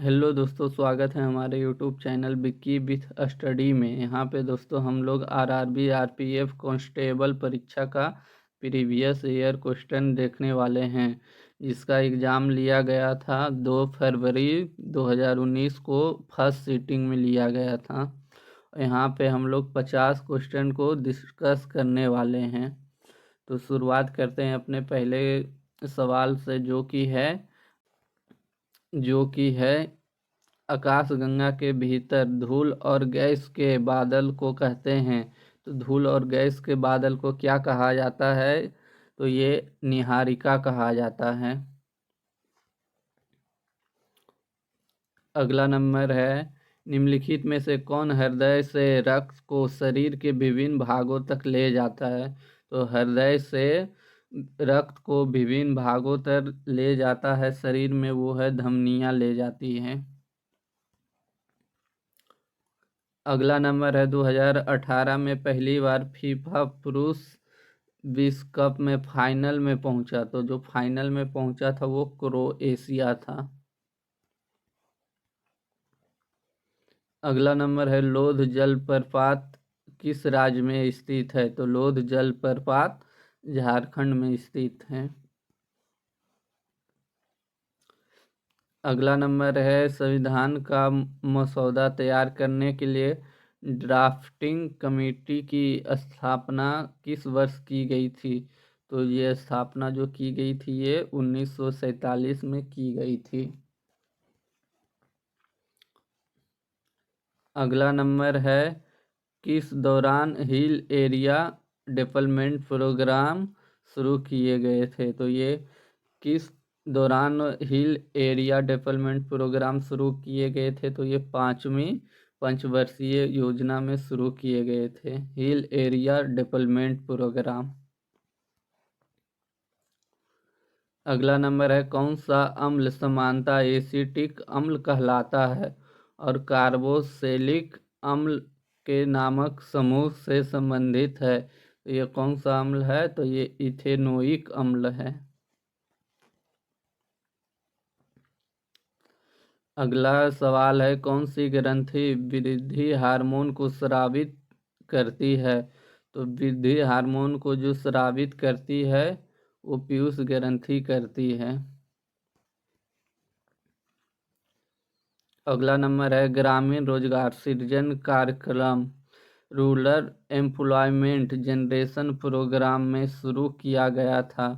Hello दोस्तों, स्वागत है हमारे YouTube channel Vicky with study में। यहाँ पे दोस्तों हम लोग आरआरबी आरपीएफ कांस्टेबल परीक्षा का प्रीवियस ईयर क्वेश्चन देखने वाले हैं, जिसका एग्ज़ाम लिया गया था 2 फरवरी 2019 को फर्स्ट सीटिंग में लिया गया था। यहाँ पे हम लोग 50 क्वेश्चन को डिस्कस करने वाले हैं। तो शुरुआत करते हैं अपने पहले सवाल से, जो कि है आकाशगंगा के भीतर धूल और गैस के बादल को कहते हैं। तो धूल और गैस के बादल को क्या कहा जाता है? तो ये नीहारिका कहा जाता है। अगला नंबर है, निम्नलिखित में से कौन हृदय से रक्त को शरीर के विभिन्न भागों तक ले जाता है? तो हृदय से रक्त को विभिन्न भागों तक ले जाता है शरीर में, वो है धमनियाँ ले जाती हैं। अगला नंबर है, 2018 में पहली बार फीफा पुरुष विश्व कप में फाइनल में पहुंचा। तो जो फाइनल में पहुंचा था वो क्रोएशिया था। अगला नंबर है, लोध जलप्रपात किस राज्य में स्थित है? तो लोध जलप्रपात झारखंड में स्थित है। अगला नंबर है, संविधान का मसौदा तैयार करने के लिए ड्राफ्टिंग कमेटी की स्थापना किस वर्ष की गई थी? तो ये स्थापना जो की गई थी ये 1947 में की गई थी। अगला नंबर है, किस दौरान हिल एरिया डेवलपमेंट प्रोग्राम शुरू किए गए थे? तो ये किस दौरान हिल एरिया डेवलपमेंट प्रोग्राम शुरू किए गए थे? तो ये 5वीं पंचवर्षीय योजना में शुरू किए गए थे हिल एरिया डेवलपमेंट प्रोग्राम। अगला नंबर है, कौन सा अम्ल समानता एसिटिक अम्ल कहलाता है और कार्बोक्सिलिक अम्ल के नामक समूह से संबंधित है? तो ये कौन सा अम्ल है? तो ये इथेनोइक अम्ल है। अगला सवाल है, कौन सी ग्रंथि वृद्धि हार्मोन को स्रावित करती है? तो वृद्धि हार्मोन को जो स्रावित करती है वो पीयूष ग्रंथि करती है। अगला नंबर है, ग्रामीण रोजगार सृजन कार्यक्रम रूरल एम्प्लॉयमेंट जनरेशन प्रोग्राम में शुरू किया गया था।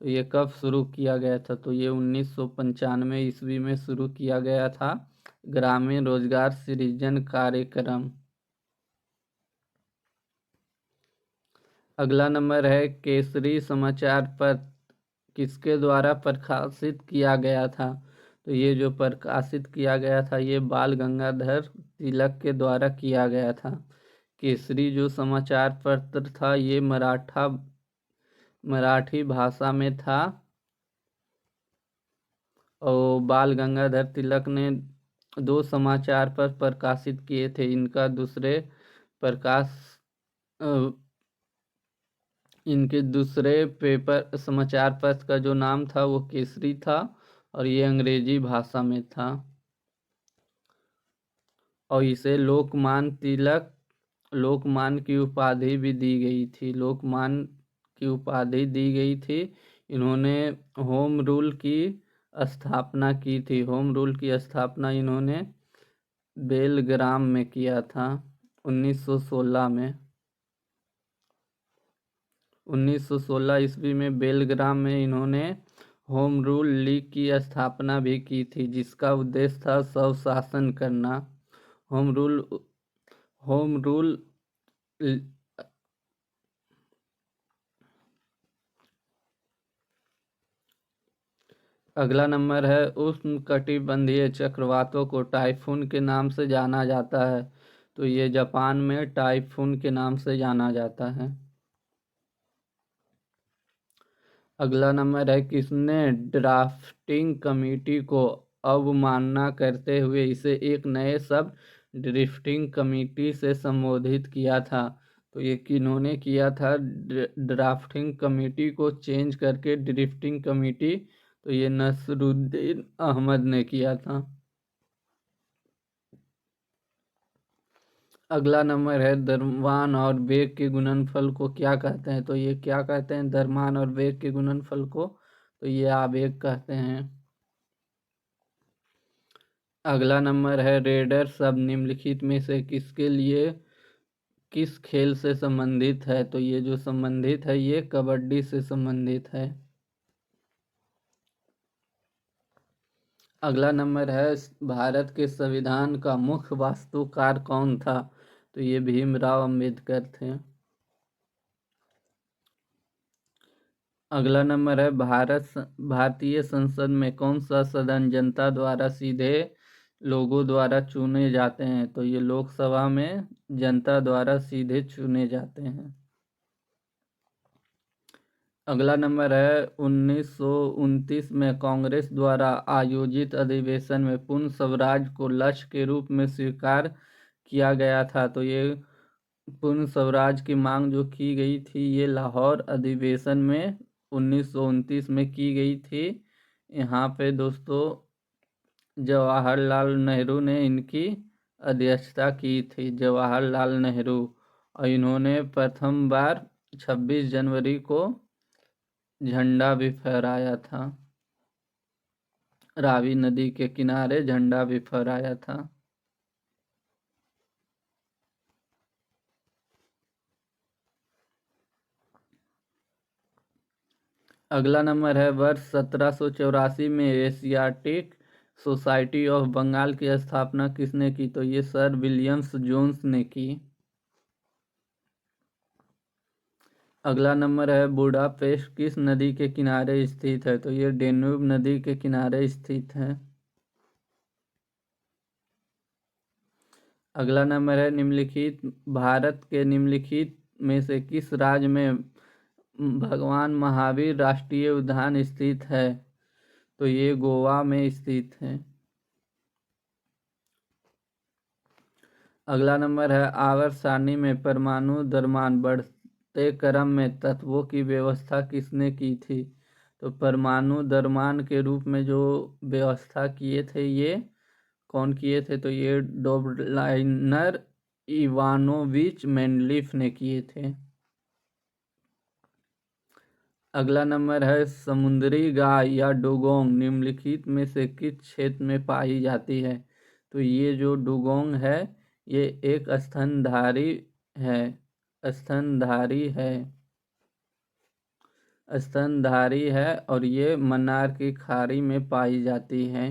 तो ये कब शुरू किया गया था? तो ये 1995 ईस्वी में शुरू किया गया था, ग्रामीण रोजगार सृजन कार्यक्रम। अगला नंबर है, केसरी समाचार पत्र किसके द्वारा प्रकाशित किया गया था? तो ये जो प्रकाशित किया गया था ये बाल गंगाधर तिलक के द्वारा किया गया था। केसरी जो समाचार पत्र था ये मराठी भाषा में था और बाल गंगाधर तिलक ने 2 समाचार पत्र प्रकाशित किए थे। इनका इनके दूसरे पेपर समाचार पत्र का जो नाम था वो केसरी था और ये अंग्रेजी भाषा में था और इसे लोकमान की उपाधि भी दी गई थी। लोकमान की उपाधि दी गई थी। इन्होंने होम रूल की स्थापना की थी। होम रूल की स्थापना इन्होंने बेलग्राम में किया था 1916 में। 1916 ईस्वी में बेलग्राम में इन्होंने होम रूल लीग की स्थापना भी की थी, जिसका उद्देश्य था स्वशासन करना। होम रूल अगला नंबर है, उष्णकटिबंधीय चक्रवातों को टाइफून के नाम से जाना जाता है। तो ये जापान में टाइफून के नाम से जाना जाता है। अगला नंबर है, किसने ड्राफ्टिंग कमेटी को अवमानना करते हुए इसे एक नए शब्द ड्रिफ्टिंग कमेटी से संबोधित किया था? तो ये किन्होंने किया था? ड्राफ्टिंग कमेटी को चेंज करके ड्रिफ्टिंग कमेटी। तो ये नसरुद्दीन अहमद ने किया था। अगला नंबर है द्रव्यमान और वेग के गुणनफल को क्या कहते हैं? तो ये क्या कहते हैं? द्रव्यमान और वेग के गुणनफल को तो ये आवेग कहते हैं। अगला नंबर है रेडर शब्द निम्नलिखित में से किसके लिए किस खेल से संबंधित है? तो ये जो संबंधित है ये कबड्डी से संबंधित है। अगला नंबर है भारत के संविधान का मुख्य वास्तुकार कौन था? तो ये भीमराव अंबेडकर थे। अगला नंबर है भारतीय संसद में कौन सा सदन जनता द्वारा सीधे लोगों द्वारा चुने जाते हैं? तो ये लोकसभा में जनता द्वारा सीधे चुने जाते हैं। अगला नंबर है 1929 में कांग्रेस द्वारा आयोजित अधिवेशन में पूर्ण स्वराज को लक्ष्य के रूप में स्वीकार किया गया था। तो ये पूर्ण स्वराज की मांग जो की गई थी ये लाहौर अधिवेशन में 1929 में की गई थी। यहाँ पे दोस्तों जवाहरलाल नेहरू ने इनकी अध्यक्षता की थी। जवाहरलाल नेहरू, और इन्होंने प्रथम बार 26 जनवरी को झंडा भी फहराया था। रावी नदी के किनारे झंडा भी फहराया था। अगला नंबर है वर्ष 1784 में एशियाटिक सोसाइटी ऑफ बंगाल की स्थापना किसने की? तो ये सर विलियम्स जोन्स ने की। अगला नंबर है बुडापेस्ट किस नदी के किनारे स्थित है? तो ये डेन्यूब नदी के किनारे स्थित है। अगला नंबर है निम्नलिखित भारत के निम्नलिखित में से किस राज्य में भगवान महावीर राष्ट्रीय उद्यान स्थित है? तो ये गोवा में स्थित है। अगला नंबर है आवर्त सारणी में परमाणु द्रव्यमान बढ़ते क्रम में तत्वों की व्यवस्था किसने की थी? तो परमाणु द्रव्यमान के रूप में जो व्यवस्था किए थे ये कौन किए थे? तो ये डोबलाइनर इवानोविच मेंडलीफ ने किए थे। अगला नंबर है समुद्री गाय या डुगोंग निम्नलिखित में से किस क्षेत्र में पाई जाती है? तो ये जो डुगोंग है ये एक स्तनधारी है। स्तनधारी है। स्तनधारी है और ये मन्नार की खाड़ी में पाई जाती है।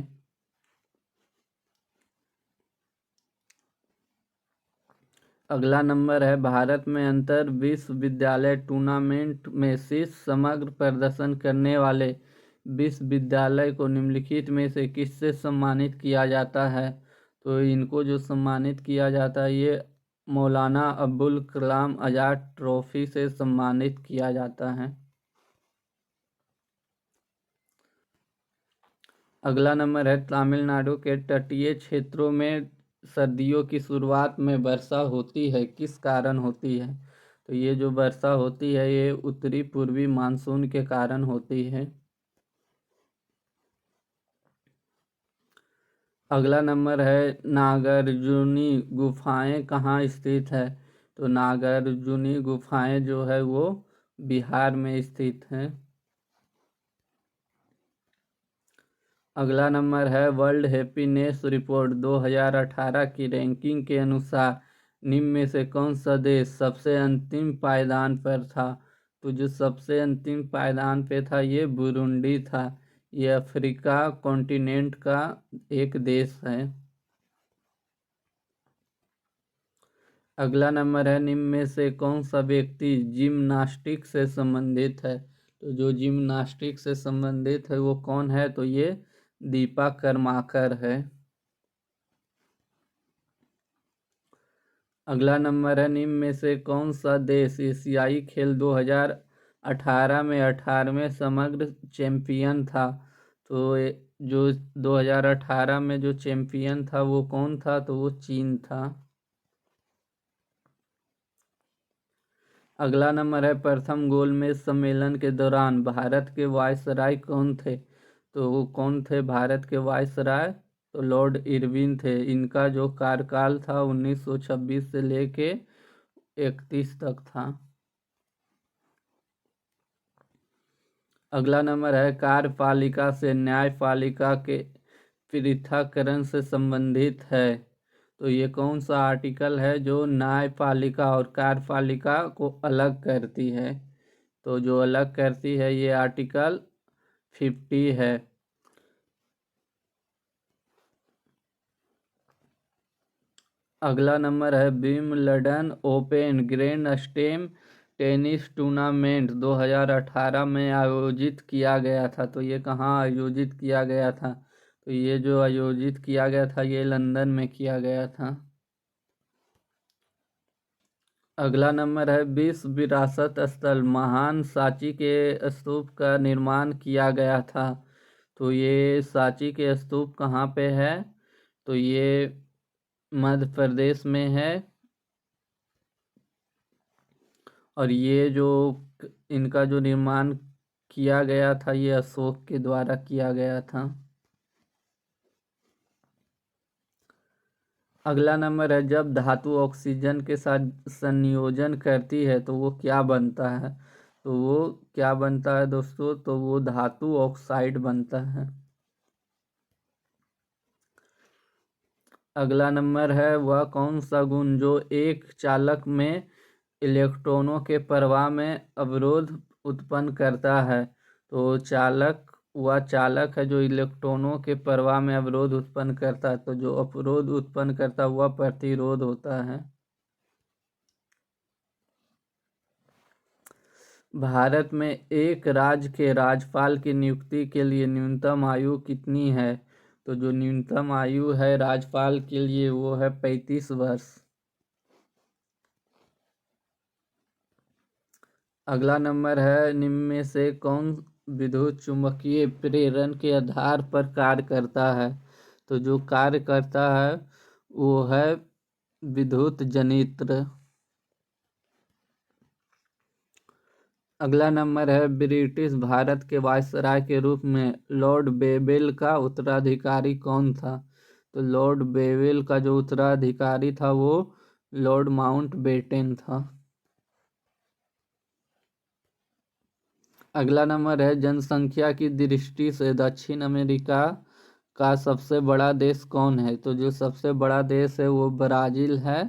अगला नंबर है भारत में अंतर विश्वविद्यालय टूर्नामेंट में शीर्ष समग्र प्रदर्शन करने वाले विश्वविद्यालय को निम्नलिखित में से किससे सम्मानित किया जाता है? तो इनको जो सम्मानित किया जाता है ये मौलाना अबुल कलाम आज़ाद ट्रॉफी से सम्मानित किया जाता है। अगला नंबर है तमिलनाडु के तटीय क्षेत्रों में सर्दियों की शुरुआत में वर्षा होती है किस कारण होती है? तो ये जो वर्षा होती है ये उत्तरी पूर्वी मानसून के कारण होती है। अगला नंबर है नागार्जुनी गुफाएं कहाँ स्थित है? तो नागार्जुनी गुफाएं जो है वो बिहार में स्थित हैं। अगला नंबर है वर्ल्ड हैप्पीनेस रिपोर्ट 2018 की रैंकिंग के अनुसार निम्न में से कौन सा देश सबसे अंतिम पायदान पर था? तो जो सबसे अंतिम पायदान पे था ये बुरुंडी था। ये अफ्रीका कॉन्टिनेंट का एक देश है। अगला नंबर है निम्न में से कौन सा व्यक्ति जिम्नास्टिक से संबंधित है? तो जो जिम्नास्टिक से संबंधित है वो कौन है? तो ये दीपा कर्माकर है। अगला नंबर है निम्न में से कौन सा देश एशियाई खेल 2018 में 18वें समग्र चैंपियन था? तो जो 2018 में जो चैंपियन था वो कौन था? तो वो चीन था। अगला नंबर है प्रथम गोलमेज सम्मेलन के दौरान भारत के वायसराय कौन थे? तो वो कौन थे भारत के वायसराय? तो लॉर्ड इरविन थे। इनका जो कार्यकाल था 1926 से लेके 31 तक था। अगला नंबर है कार्यपालिका से न्यायपालिका के पृथक्करण से संबंधित है। तो ये कौन सा आर्टिकल है जो न्यायपालिका और कार्यपालिका को अलग करती है? तो जो अलग करती है ये आर्टिकल 50 है। अगला नंबर है Wimbledon open grand slam tennis tournament 2018 में आयोजित किया गया था। तो ये कहाँ आयोजित किया गया था? तो ये जो आयोजित किया गया था ये लंदन में किया गया था। अगला नंबर है विश्व विरासत स्थल महान सांची के स्तूप का निर्माण किया गया था। तो ये सांची के स्तूप कहाँ पे है? तो ये मध्य प्रदेश में है। और ये जो इनका जो निर्माण किया गया था ये अशोक के द्वारा किया गया था। अगला नंबर है जब धातु ऑक्सीजन के साथ संयोजन करती है तो वो क्या बनता है? तो वो क्या बनता है दोस्तों? तो वो धातु ऑक्साइड बनता है। अगला नंबर है वह कौन सा गुण जो एक चालक में इलेक्ट्रॉनों के प्रवाह में अवरोध उत्पन्न करता है? तो वह चालक है जो इलेक्ट्रॉनों के प्रवाह में अवरोध उत्पन्न करता है। तो जो अवरोध उत्पन्न करता है वह प्रतिरोध होता है। भारत में एक राज्य के राज्यपाल की नियुक्ति के लिए न्यूनतम आयु कितनी है? तो जो न्यूनतम आयु है राज्यपाल के लिए वो है 35 वर्ष। अगला नंबर है निम्न में से कौन विद्युत चुम्बकीय प्रेरण के आधार पर कार्य करता है? तो जो कार्य करता है वो है विद्युत जनित्र। अगला नंबर है ब्रिटिश भारत के वायसराय के रूप में लॉर्ड बेवेल का उत्तराधिकारी कौन था? तो लॉर्ड बेवेल का जो उत्तराधिकारी था वो लॉर्ड माउंटबेटन था। अगला नंबर है जनसंख्या की दृष्टि से दक्षिण अमेरिका का सबसे बड़ा देश कौन है? तो जो सबसे बड़ा देश है वो ब्राज़ील है।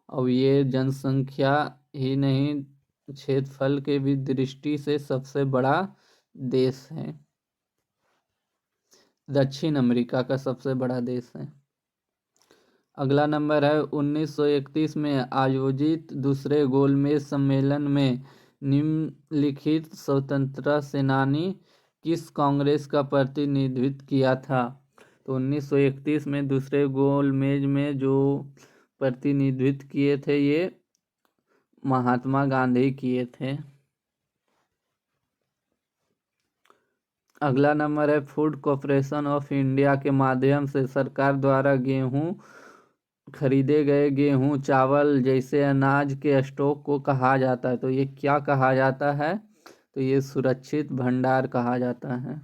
और ये जनसंख्या ही नहीं क्षेत्रफल के भी दृष्टि से सबसे बड़ा देश है। दक्षिण अमेरिका का सबसे बड़ा देश है। अगला नंबर है 1931 में आयोजित दूसरे गोलमेज सम्मेलन में निम्नलिखित स्वतंत्रता सेनानी किस कांग्रेस का प्रतिनिधित्व किया था? तो 1931 में दूसरे गोलमेज में जो प्रतिनिधित्व किए थे ये महात्मा गांधी किए थे। अगला नंबर है फूड कॉर्पोरेशन ऑफ इंडिया के माध्यम से सरकार द्वारा गेहूं खरीदे गए गेहूं चावल जैसे अनाज के स्टॉक को कहा जाता है। तो ये क्या कहा जाता है? तो ये सुरक्षित भंडार कहा जाता है।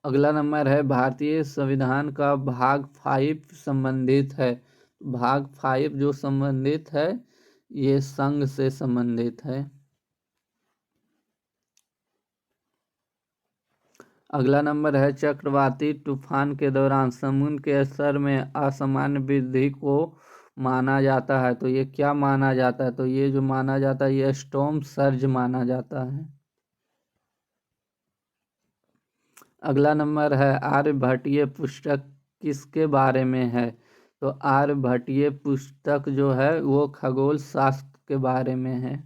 अगला नंबर है भारतीय संविधान का भाग 5 संबंधित है। भाग 5 जो संबंधित है ये संघ से संबंधित है। अगला नंबर है चक्रवाती तूफान के दौरान समुद्र के स्तर में असामान्य वृद्धि को माना जाता है। तो ये क्या माना जाता है? तो ये जो माना जाता है ये स्टॉर्म सर्ज माना जाता है। अगला नंबर है आर्यभट्टीय पुस्तक किसके बारे में है? तो आर्यभट्टीय पुस्तक जो है वो खगोल शास्त्र के बारे में है।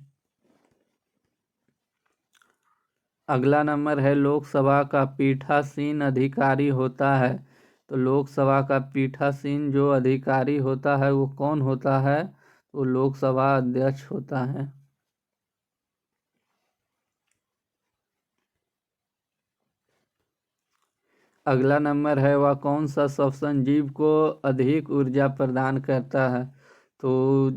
अगला नंबर है लोकसभा का पीठासीन अधिकारी होता है। तो लोकसभा का पीठासीन जो अधिकारी होता है वो कौन होता है? वो लोकसभा अध्यक्ष होता है। अगला नंबर है वह कौन सा श्वसन जीव को अधिक ऊर्जा प्रदान करता है? तो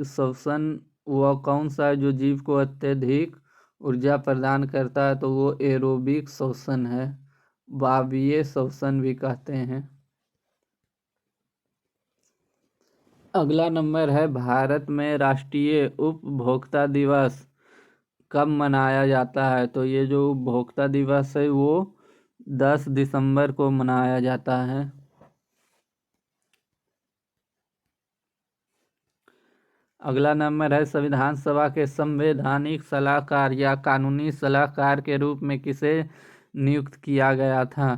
श्वसन वह कौन सा है जो जीव को अत्यधिक ऊर्जा प्रदान करता है? तो वो एरोबिक श्वसन है। वायवीय श्वसन भी कहते हैं। अगला नंबर है, भारत में राष्ट्रीय उपभोक्ता दिवस कब मनाया जाता है? तो ये जो उपभोक्ता दिवस है वो 10 दिसंबर को मनाया जाता है। अगला नंबर है, संविधान सभा के संवैधानिक सलाहकार या कानूनी सलाहकार के रूप में किसे नियुक्त किया गया था?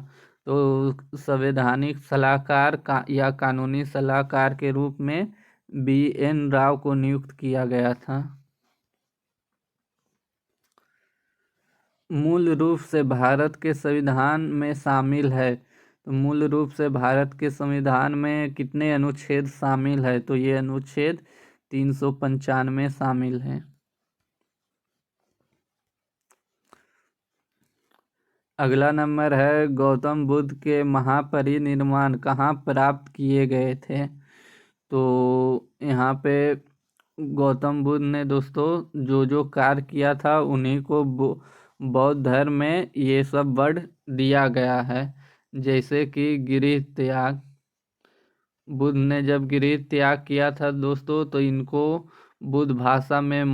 तो संवैधानिक सलाहकार या कानूनी सलाहकार के रूप में BN राव को नियुक्त किया गया था। मूल रूप से भारत के संविधान में शामिल है। तो मूल रूप से भारत के संविधान में कितने अनुच्छेद शामिल है? तो ये अनुच्छेद 395 शामिल है। अगला नंबर है, गौतम बुद्ध के महापरिनिर्वाण कहाँ प्राप्त किए गए थे? तो यहाँ पे गौतम बुद्ध ने दोस्तों जो कार्य किया था उन्हीं को बौद्ध धर्म में ये सब वर्ड दिया गया है। जैसे कि गृह त्याग, बुद्ध ने जब गृह त्याग किया था दोस्तों तो इनको बुद्ध भाषा में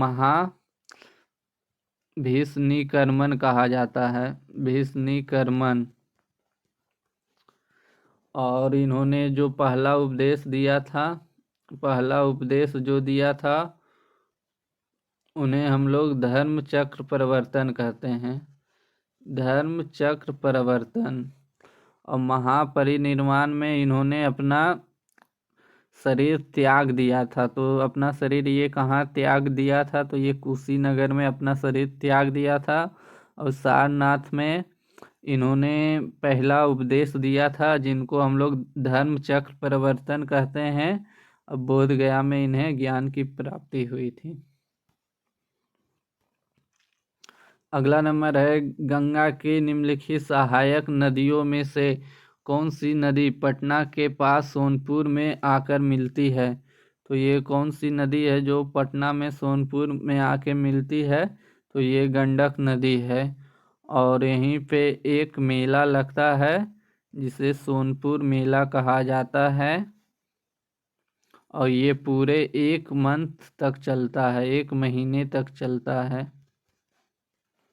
भीष्णीकर्मन कहा जाता है, भीष्णीकर्मन। और इन्होंने जो पहला उपदेश दिया था, पहला उपदेश जो दिया था उन्हें हम लोग धर्म चक्र परिवर्तन कहते हैं, धर्म चक्र परिवर्तन। और महापरिनिर्वाण में इन्होंने अपना शरीर त्याग दिया था। तो अपना शरीर ये कहाँ त्याग दिया था? तो ये कुशीनगर में अपना शरीर त्याग दिया था। और सारनाथ में इन्होंने पहला उपदेश दिया था जिनको हम लोग धर्म चक्र परिवर्तन कहते हैं। अब बोध गया में इन्हें ज्ञान की प्राप्ति हुई थी। अगला नंबर है, गंगा की निम्नलिखित सहायक नदियों में से कौन सी नदी पटना के पास सोनपुर में आकर मिलती है? तो ये कौन सी नदी है जो पटना में सोनपुर में आके मिलती है? तो ये गंडक नदी है। और यहीं पे एक मेला लगता है जिसे सोनपुर मेला कहा जाता है। और ये पूरे 1 मंथ तक चलता है, 1 महीने तक चलता है।